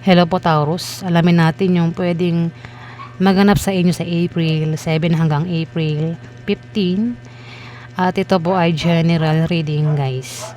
Hello po Taurus, alamin natin yung pwedeng maganap sa inyo sa April 7 hanggang April 15. At ito po ay general reading guys.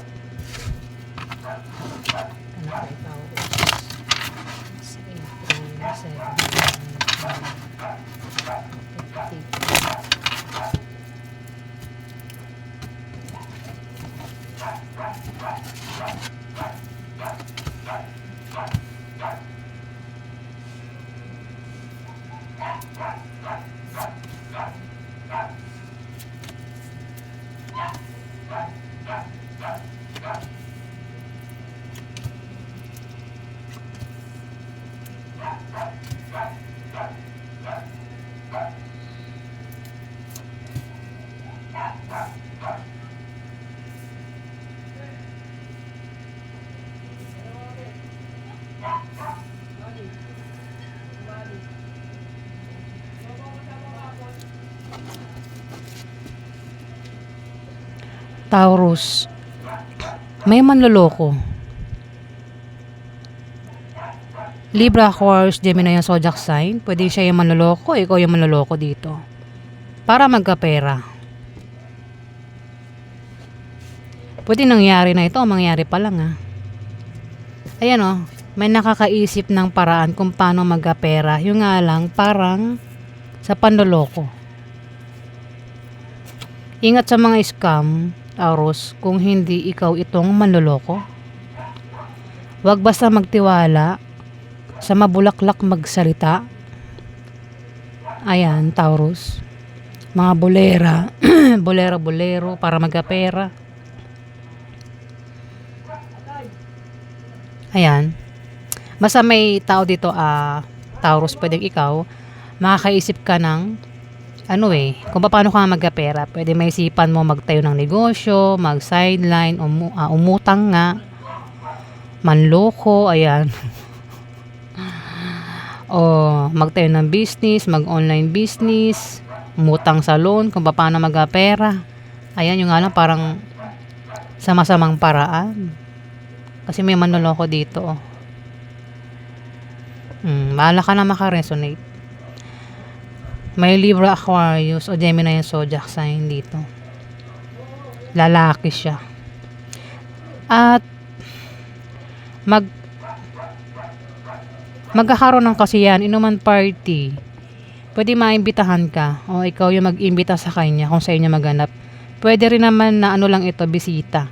Taurus, may manloloko. Libra, Aquarius, Gemini yung zodiac sign. Pwede siya yung manloloko, ikaw yung manloloko dito. Para magkapera. Pwede nangyari na ito, mangyari pa lang ha. Ayan o, may nakakaisip ng paraan kung paano magkapera. Yung nga lang, parang sa panloloko. Ingat sa mga scam, Taurus, kung hindi ikaw itong manloloko. Huwag basta magtiwala sa mabulaklak magsalita. Ayan, Taurus. Mga bolera, bolero para magkapera. Ayan. Basta may tao dito, Taurus, pwedeng ikaw, makakaisip ka ng kung paano ka magkapera. Pwede may isipan mo magtayo ng negosyo, mag-sideline, umutang nga, manloko, ayan. O magtayo ng business, mag-online business, umutang sa loan, kung paano magkapera. Ayan, yung nga lang parang sa masamang paraan. Kasi may manloloko dito. Bahala ka na makaresonate. May Libra, Aquarius o Gemini yung zodiac sign dito. Lalaki siya. At magkakaroon ng kasiyahan, inuman party. Pwede maimbitahan ka o ikaw yung mag-imbita sa kanya kung sa inyo maganap. Pwede rin naman na lang ito, bisita.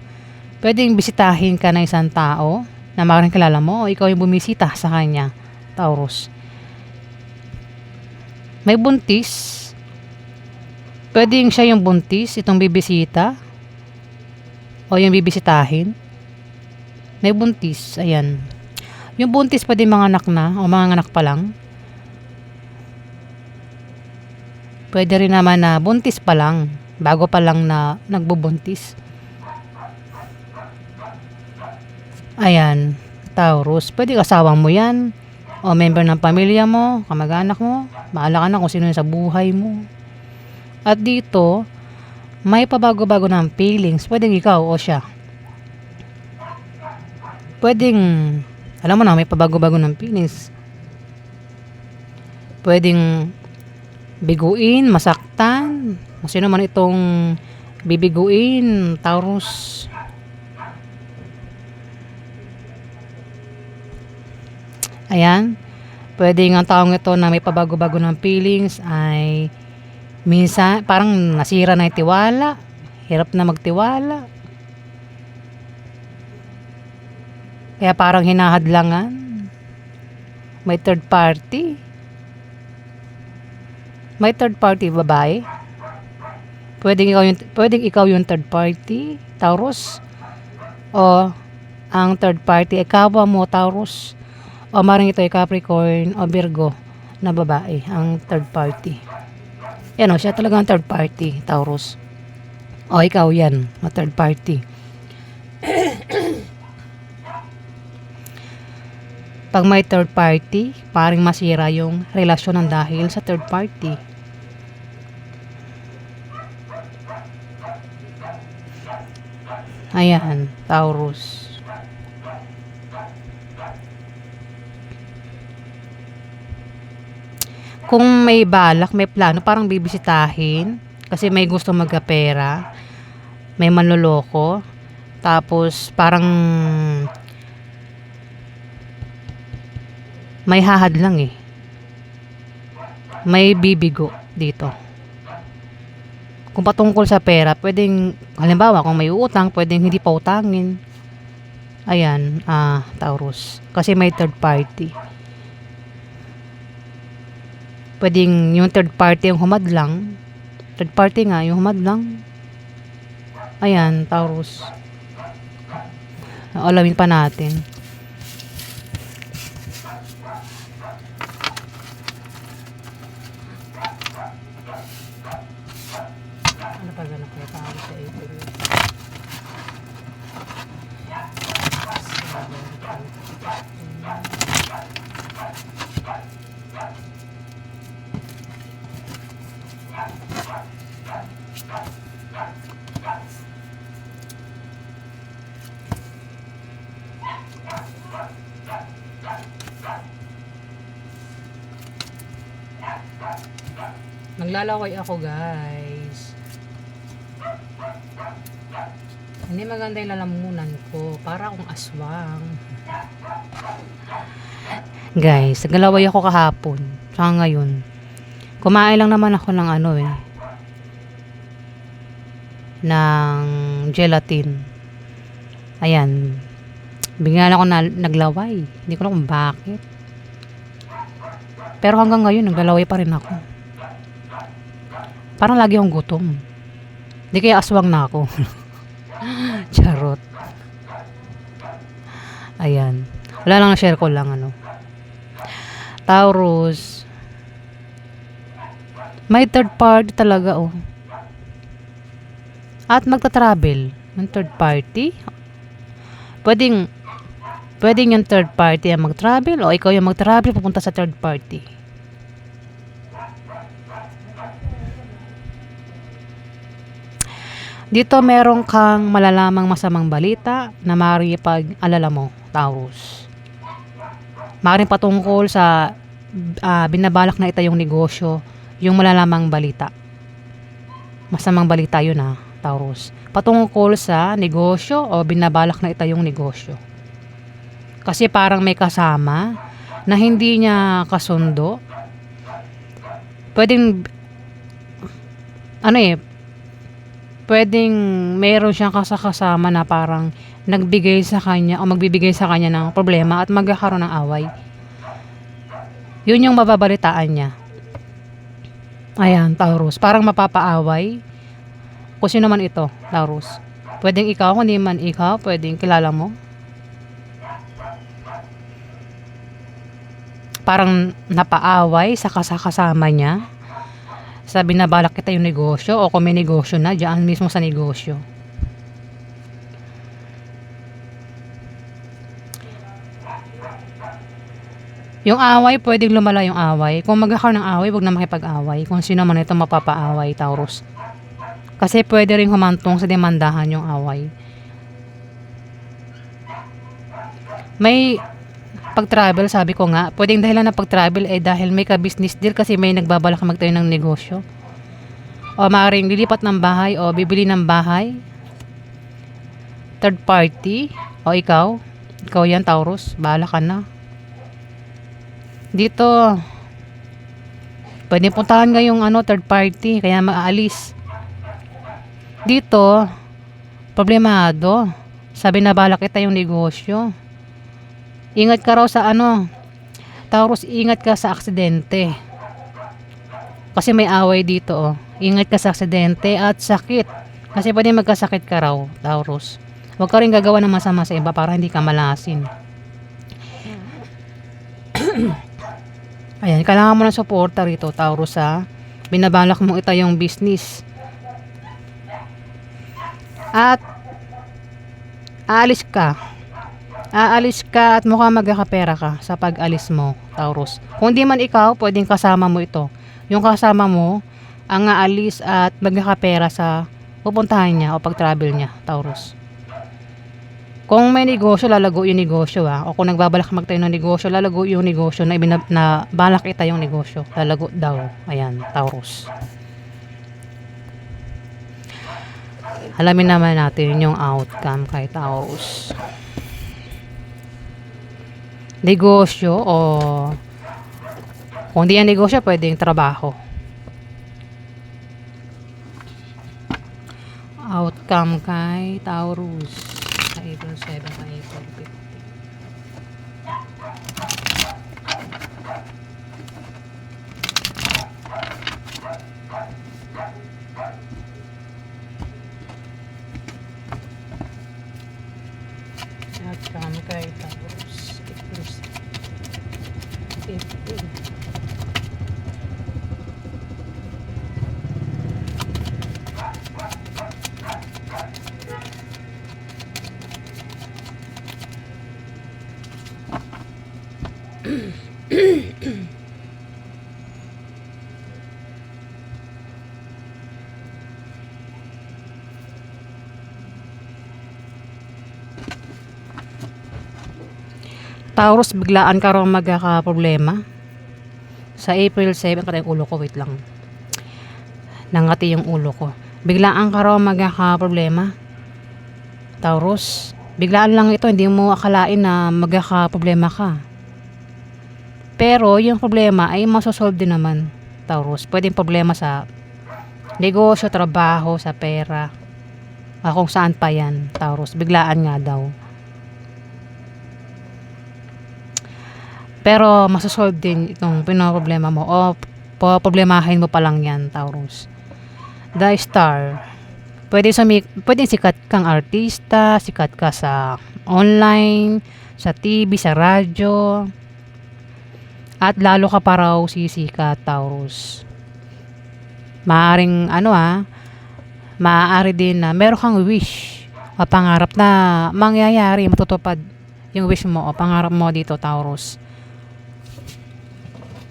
Pwedeng bisitahin ka ng isang tao na maraming kilala mo o ikaw yung bumisita sa kanya, Taurus. May buntis. Pwedeng siya yung buntis, itong bibisita. O yung bibisitahin. May buntis, ayan. Yung buntis pwede mga anak na o mga anak pa lang. Pwede rin naman na buntis pa lang. Bago pa lang na nagbubuntis. Ayan, Taurus. Pwede kasawang mo yan. O member ng pamilya mo, kamag-anak mo. Bahala ka na kung sino yung sa buhay mo. At dito, may pabago-bago ng feelings. Pwedeng ikaw o siya. Pwedeng, alam mo na, may pabago-bago ng feelings. Pwedeng biguin, masaktan. Kung sino man itong bibiguin, Taurus. Ayan. Pwede nga taong ito na may pabago-bago ng feelings ay minsan parang nasira na yung tiwala. Hirap na magtiwala. Kaya parang hinahadlangan. May third party. May third party babae. Pwedeng ikaw yung third party, Taurus. O ang third party, ikaw mo, Taurus. O maring ito ay Capricorn o Virgo na babae, ang third party. Yan o, siya talaga ang third party, Taurus. O ikaw yan, na third party. Pag may third party, paring masira yung relasyon ng dahil sa third party. Ayan, Taurus. Kung may balak, may plano, parang bibisitahin kasi may gusto magkapera, may manloloko, tapos parang may hahad lang eh. May bibigo dito. Kung patungkol sa pera, pwedeng, halimbawa, kung may utang, pwedeng hindi pa utangin. Ayan, Taurus. Kasi may third party. Pwedeng yung third party yung humadlang. Third party nga, yung humadlang. Ayan, Taurus. Alamin pa natin. Ano pa ganap kaya Taurus sa April? Naglalaway ako, guys. Hindi maganda yung lalamunan ko. Para akong aswang. Guys, naglalaway ako kahapon. Saka ngayon. Kumain lang naman ako ng ng gelatin. Ayan. Bigyan ako na naglaway. Hindi ko alam kung bakit. Pero hanggang ngayon, naglalaway pa rin ako. Parang lagi akong gutom. Hindi kaya aswang na ako. Charot. Ayan. Wala lang, na-share ko lang Taurus. May third party talaga At magta-travel. Yung third party. Pwedeng yung third party ang mag-travel o ikaw yung mag-travel pupunta sa third party. Dito meron kang malalamang masamang balita na maaaring pag-alala mo, Taurus. Maaaring patungkol sa binabalak na itayong negosyo, yung malalamang balita. Masamang balita yun Taurus. Patungkol sa negosyo o binabalak na itayong negosyo. Kasi parang may kasama na hindi niya kasundo. Pwedeng pwedeng meron siyang kasama na parang nagbigay sa kanya o magbibigay sa kanya ng problema at magkakaroon ng away. Yun yung mababalitaan niya. Ayan, Taurus. Parang mapapaaway. Kung sino man ito, Taurus. Pwedeng ikaw, kung di man ikaw, pwedeng kilala mo. Parang napaaway sa kasama niya. Sabi na balak kita yung negosyo o kung may negosyo na, diyan mismo sa negosyo. Yung away, pwedeng lumala yung away. Kung magkakaroon ng away, wag na makipag-away. Kung sino man ito mapapaaway, Taurus. Kasi pwede rin humantong sa demandahan yung away. May pag-travel, sabi ko nga, pwedeng dahilan ng pag-travel dahil may ka-business deal kasi may nagbabalak magtayo ng negosyo. O maaaring lilipat ng bahay o bibili ng bahay. Third party. O ikaw yan, Taurus, bahala ka na. Dito, pwede puntahan nga yung third party, kaya maalis. Dito, problemado. Sabi na balak kita yung negosyo. Ingat ka raw sa Taurus, ingat ka sa aksidente. Kasi may away dito Ingat ka sa aksidente at sakit. Kasi pwede magkasakit ka raw, Taurus. Huwag ka rin gagawa ng masama sa iba para hindi ka malasin. Ayan, kailangan mo ng suporta rito, Taurus Binabalak mo yung business. At aalis ka at mukhang magkakapera ka sa pag-alis mo, Taurus. Kung di man ikaw, pwedeng kasama mo ito. Yung kasama mo ang aalis at magkakapera sa pupuntahan niya o pag-travel niya, Taurus. Kung may negosyo, lalago yung negosyo O kung nagbabalak magtayo ng negosyo, lalago yung negosyo na balak itayong negosyo. Lalago daw. Ayan, Taurus. Alamin naman natin yung outcome kay Taurus. Negosyo o kung di yan negosyo, pwedeng trabaho. Outcome kay Taurus. April 7 ka April 15. Outcome kay Taurus. April 15. Taurus, biglaan ka raw magkakaproblema. Sa April 7, kada yung ulo ko, wait lang. Nangati yung ulo ko. Biglaan ka raw magkakaproblema. Taurus, biglaan lang ito, hindi mo akalain na magkakaproblema ka. Pero yung problema ay masosolve din naman, Taurus. Pwedeng problema sa negosyo, trabaho, sa pera. Kung saan pa yan, Taurus. Biglaan nga daw. Pero masosolve din itong pinoproblema mo o problemahin mo pa lang yan, Taurus. The Star. Pwedeng sikat kang artista, sikat ka sa online, sa TV, sa radyo. At lalo ka pa raw sisikat, Taurus. Maaari din na meron kang wish o pangarap na mangyayari, matutupad yung wish mo o pangarap mo dito, Taurus.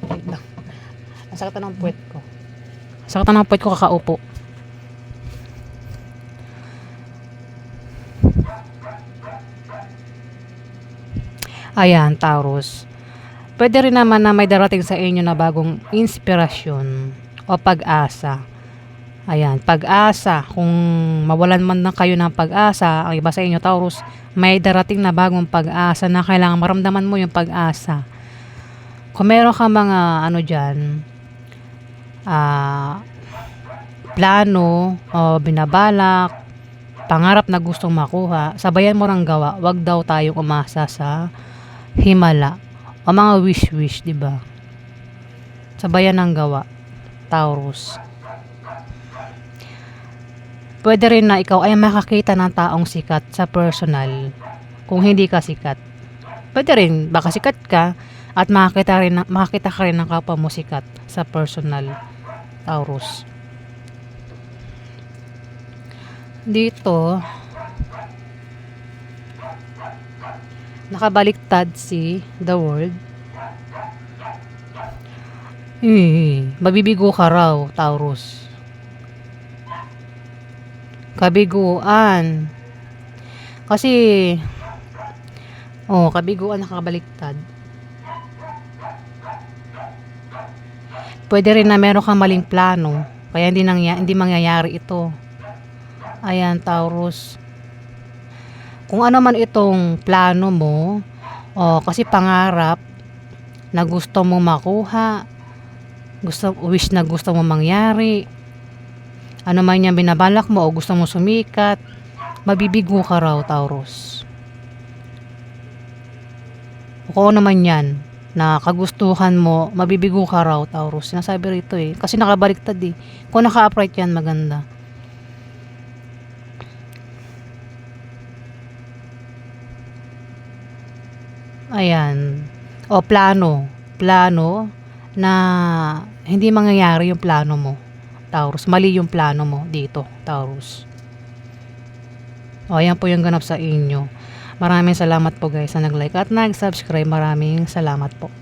Wait lang. Ang sakit ng puwet ko. Kakaupo. Ayan, Taurus. Pwede rin naman na may darating sa inyo na bagong inspirasyon o pag-asa. Ayan, pag-asa. Kung mawalan man na kayo ng pag-asa, ang iba sa inyo, Taurus, may darating na bagong pag-asa na kailangan maramdaman mo yung pag-asa. Kung meron ka mga plano o binabalak, pangarap na gustong makuha, sabayan mo ng gawa. Wag daw tayong umasa sa himala o mga wish, di ba? Sabayan ng gawa, Taurus. Pwede rin na ikaw ay makakita ng taong sikat sa personal. Kung hindi ka sikat, pwede rin baka sikat ka at makakita ka rin ng kapwa mo sikat sa personal, Taurus. Dito, nakabaliktad si the world. Mabibigo ka raw, Taurus. Kabiguan. Kasi, kabiguan nakabaliktad. Pwede rin na meron kang maling plano, kaya hindi mangyayari ito. Ayan, Taurus. Kung ano man itong plano mo, kasi pangarap na gusto mo makuha, wish na gusto mo mangyari, ano man yung binabalak mo o gusto mo sumikat, mabibigo ka raw, Taurus. Kung ano naman yan na kagustuhan mo, mabibigo ka raw, Taurus. Sinasabi rito kasi nakabaliktad Kung naka-upright yan, maganda. Ayan. Plano na hindi mangyayari yung plano mo, Taurus. Mali yung plano mo dito, Taurus. Ayan po yung ganap sa inyo. Maraming salamat po guys sa nag-like at nag-subscribe. Maraming salamat po.